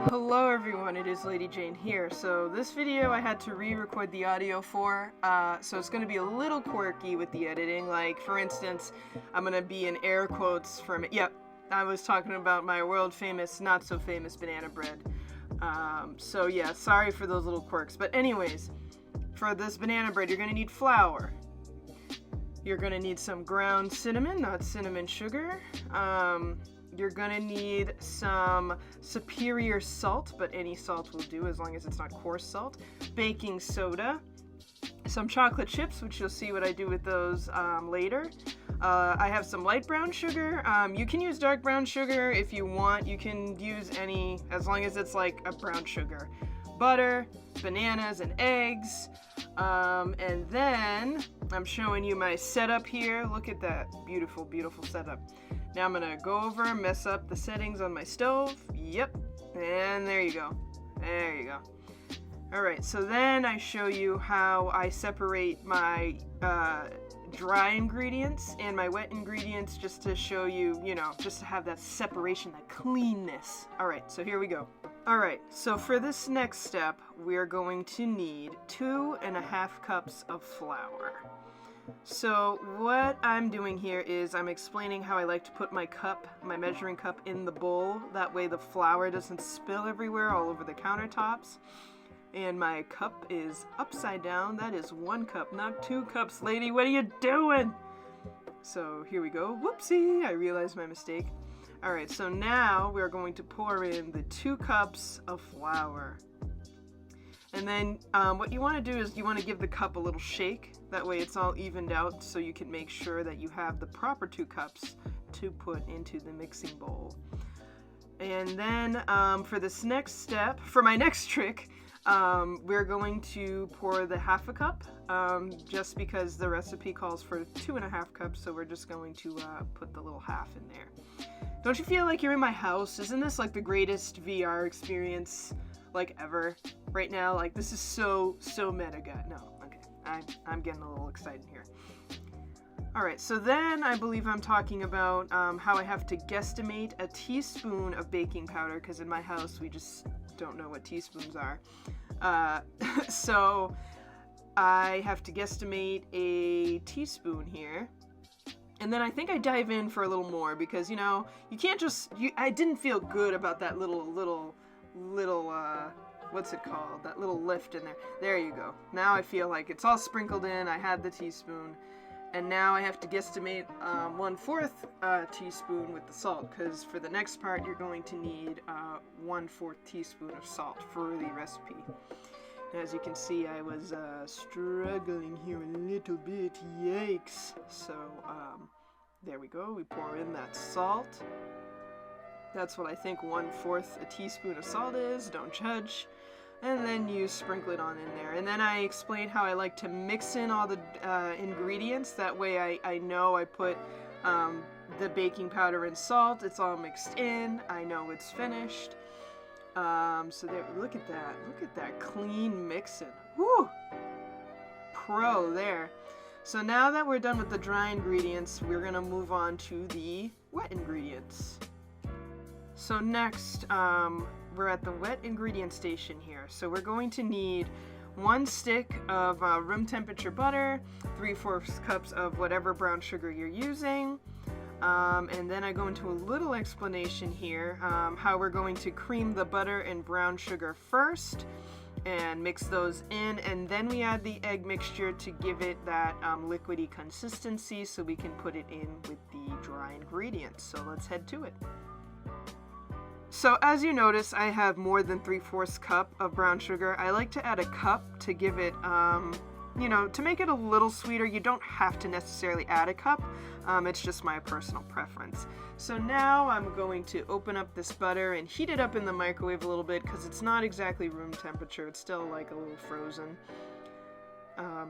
Hello everyone, it is Lady Jane here. So this video I had to re-record the audio for, so it's going to be a little quirky with the editing. Like, for instance, I'm going to be in air quotes from it. Yep, I was talking about my world famous, not so famous banana bread. So yeah, sorry for those little quirks. But anyways, for this banana bread, you're going to need flour. You're going to need some ground cinnamon, not cinnamon sugar. You're gonna need some superior salt, but any salt will do as long as it's not coarse salt. Baking soda, some chocolate chips, which you'll see what I do with those later. I have some light brown sugar. You can use dark brown sugar if you want. You can use any, as long as it's like a brown sugar. Butter, bananas, and eggs. And then I'm showing you my setup here. Look at that beautiful, beautiful setup. Now I'm gonna go over, mess up the settings on my stove. Yep, and there you go. There you go. Alright, so then I show you how I separate my dry ingredients and my wet ingredients, just to show you, just to have that separation, that cleanness. Alright, so here we go. Alright, so for this next step, we're going to need 2.5 cups of flour. So what I'm doing here is I'm explaining how I like to put my cup, my measuring cup, in the bowl. That way the flour doesn't spill everywhere all over the countertops. And my cup is upside down. That is 1 cup, not 2 cups, lady. What are you doing? So here we go. Whoopsie, I realized my mistake. Alright, so now we're going to pour in the 2 cups of flour. And then what you want to do is you want to give the cup a little shake. That way it's all evened out, so you can make sure that you have the proper 2 cups to put into the mixing bowl. And then for this next step, for my next trick, we're going to pour the 1/2 cup, just because the recipe calls for 2.5 cups, so we're just going to put the little half in there. Don't you feel like you're in my house? Isn't this like the greatest VR experience like ever right now? Like, this is so meta. No, okay, I'm getting a little excited here. Alright, so then I believe I'm talking about how I have to guesstimate a teaspoon of baking powder, because in my house we just don't know what teaspoons are. So I have to guesstimate a teaspoon here. And then I think I dive in for a little more, because, you can't just, I didn't feel good about that little, what's it called? That little lift in there. There you go. Now I feel like it's all sprinkled in. I had the teaspoon. And now I have to guesstimate 1/4 teaspoon with the salt, because for the next part you're going to need 1/4 teaspoon of salt for the recipe. As you can see, I was struggling here a little bit. Yikes. So there we go. We pour in that salt. That's what I think 1/4 a teaspoon of salt is. Don't judge. And then you sprinkle it on in there. And then I explain how I like to mix in all the ingredients. That way I know I put the baking powder and salt. It's all mixed in. I know it's finished. So there, look at that. Look at that clean mixing. Woo! Pro there. So now that we're done with the dry ingredients, we're going to move on to the wet ingredients. So next, we're at the wet ingredient station here. So we're going to need 1 stick of room temperature butter, 3/4 cups of whatever brown sugar you're using, and then I go into a little explanation here, how we're going to cream the butter and brown sugar first and mix those in, and then we add the egg mixture to give it that liquidy consistency, so we can put it in with the dry ingredients. So let's head to it. So as you notice, I have more than 3/4 cup of brown sugar. I like to add a cup to give it, to make it a little sweeter. You don't have to necessarily add a cup. It's just my personal preference. So now I'm going to open up this butter and heat it up in the microwave a little bit, because it's not exactly room temperature. It's still like a little frozen.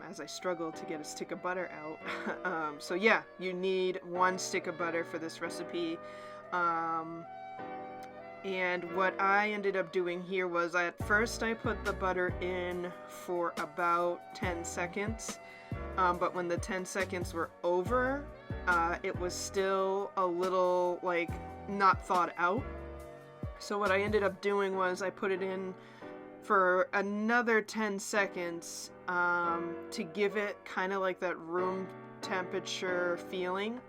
As I struggle to get a stick of butter out. So yeah, you need 1 stick of butter for this recipe. And what I ended up doing here was, at first I put the butter in for about 10 seconds, but when the 10 seconds were over, it was still a little, like, not thawed out. So what I ended up doing was I put it in for another 10 seconds to give it kind of like that room temperature feeling.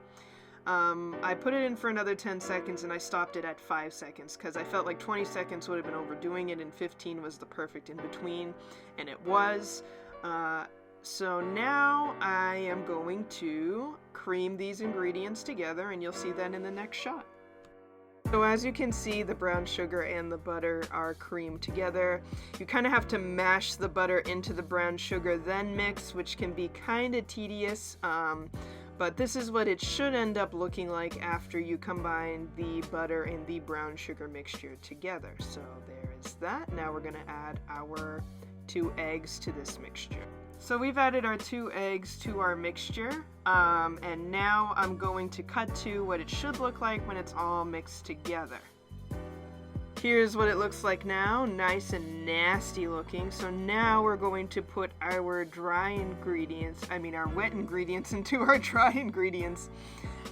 I put it in for another 10 seconds and I stopped it at 5 seconds because I felt like 20 seconds would have been overdoing it and 15 was the perfect in between, and it was. So now I am going to cream these ingredients together, and you'll see that in the next shot. So as you can see, the brown sugar and the butter are creamed together. You kind of have to mash the butter into the brown sugar, then mix, which can be kind of tedious. But this is what it should end up looking like after you combine the butter and the brown sugar mixture together. So there is that. Now we're going to add our 2 eggs to this mixture. So we've added our 2 eggs to our mixture, and now I'm going to cut to what it should look like when it's all mixed together. Here's what it looks like now, nice and nasty looking. So now we're going to put our wet ingredients into our dry ingredients.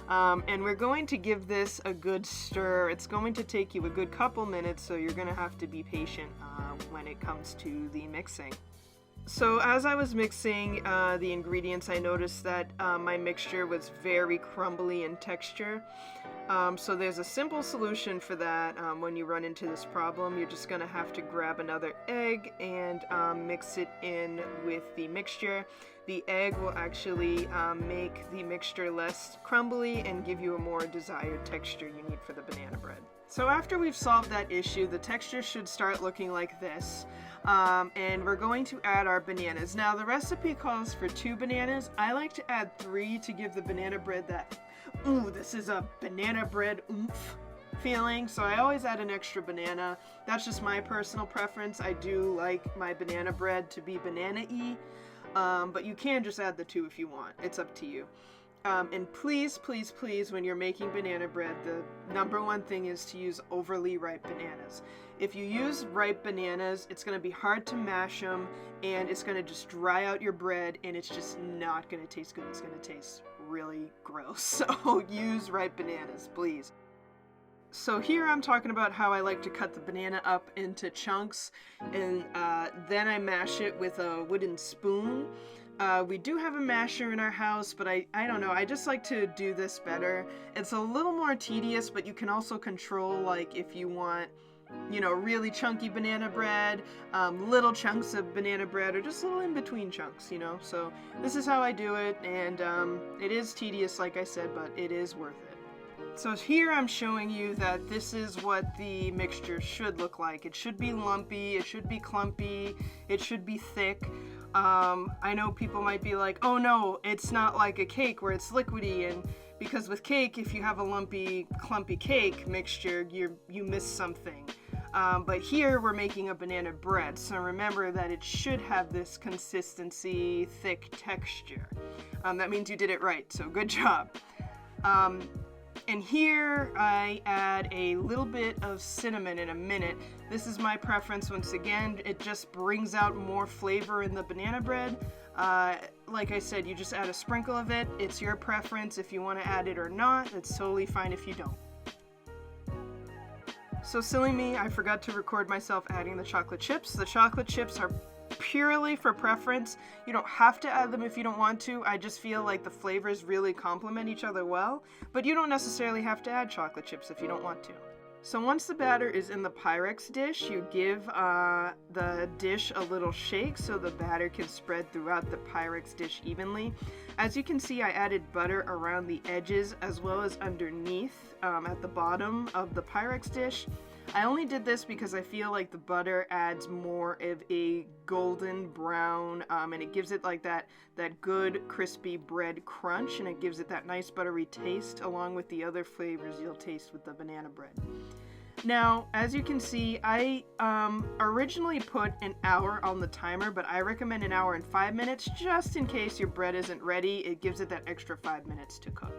And we're going to give this a good stir. It's going to take you a good couple minutes, so you're going to have to be patient when it comes to the mixing. So as I was mixing the ingredients, I noticed that my mixture was very crumbly in texture. So there's a simple solution for that. When you run into this problem, you're just going to have to grab another egg and mix it in with the mixture. The egg will actually make the mixture less crumbly and give you a more desired texture you need for the banana bread. So after we've solved that issue, the texture should start looking like this. And we're going to add our bananas. Now the recipe calls for 2 bananas. I like to add 3 to give the banana bread that, ooh, this is a banana bread oomph feeling. So I always add an extra banana. That's just my personal preference. I do like my banana bread to be banana-y, but you can just add the 2 if you want. It's up to you. And please, please, please, when you're making banana bread, the number one thing is to use overly ripe bananas. If you use ripe bananas, it's going to be hard to mash them, and it's going to just dry out your bread, and it's just not going to taste good. It's going to taste really gross. So use ripe bananas, please. So here I'm talking about how I like to cut the banana up into chunks, and then I mash it with a wooden spoon. We do have a masher in our house, but I don't know, I just like to do this better. It's a little more tedious, but you can also control, like, if you want, you know, really chunky banana bread, little chunks of banana bread, or just little in-between chunks, you know. So this is how I do it, and it is tedious, like I said, but it is worth it. So here I'm showing you that this is what the mixture should look like. It should be lumpy, it should be clumpy, it should be thick. I know people might be like, oh no, it's not like a cake where it's liquidy, and because with cake, if you have a lumpy, clumpy cake mixture, you miss something. But here we're making a banana bread, so remember that it should have this consistency, thick texture. That means you did it right, so good job. And here I add a little bit of cinnamon in a minute. This is my preference. Once again, it just brings out more flavor in the banana bread. Like I said, you just add a sprinkle of it. It's your preference if you want to add it or not. It's totally fine if you don't. So silly me, I forgot to record myself adding the chocolate chips. The chocolate chips are purely for preference. You don't have to add them if you don't want to. I just feel like the flavors really complement each other well, but you don't necessarily have to add chocolate chips if you don't want to. So once the batter is in the Pyrex dish, you give the dish a little shake so the batter can spread throughout the Pyrex dish evenly. As you can see, I added butter around the edges as well as underneath at the bottom of the Pyrex dish. I only did this because I feel like the butter adds more of a golden brown, and it gives it like that good crispy bread crunch, and it gives it that nice buttery taste along with the other flavors you'll taste with the banana bread. Now, as you can see, I originally put an hour on the timer, but I recommend an hour and 5 minutes just in case your bread isn't ready. It gives it that extra 5 minutes to cook.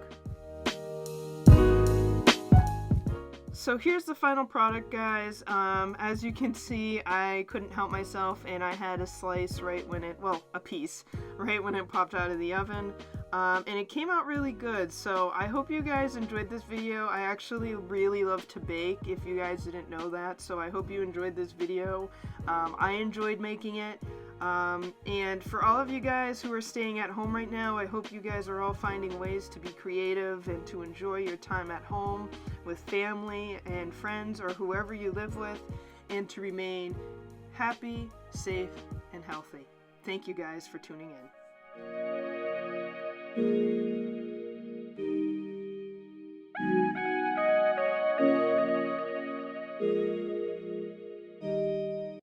So here's the final product, guys. As you can see, I couldn't help myself and I had a slice right when it, well, a piece, right when it popped out of the oven. and it came out really good. So I hope you guys enjoyed this video. I actually really love to bake, if you guys didn't know that, so I hope you enjoyed this video. I enjoyed making it. And for all of you guys who are staying at home right now, I hope you guys are all finding ways to be creative and to enjoy your time at home with family and friends or whoever you live with, and to remain happy, safe, and healthy. Thank you guys for tuning in.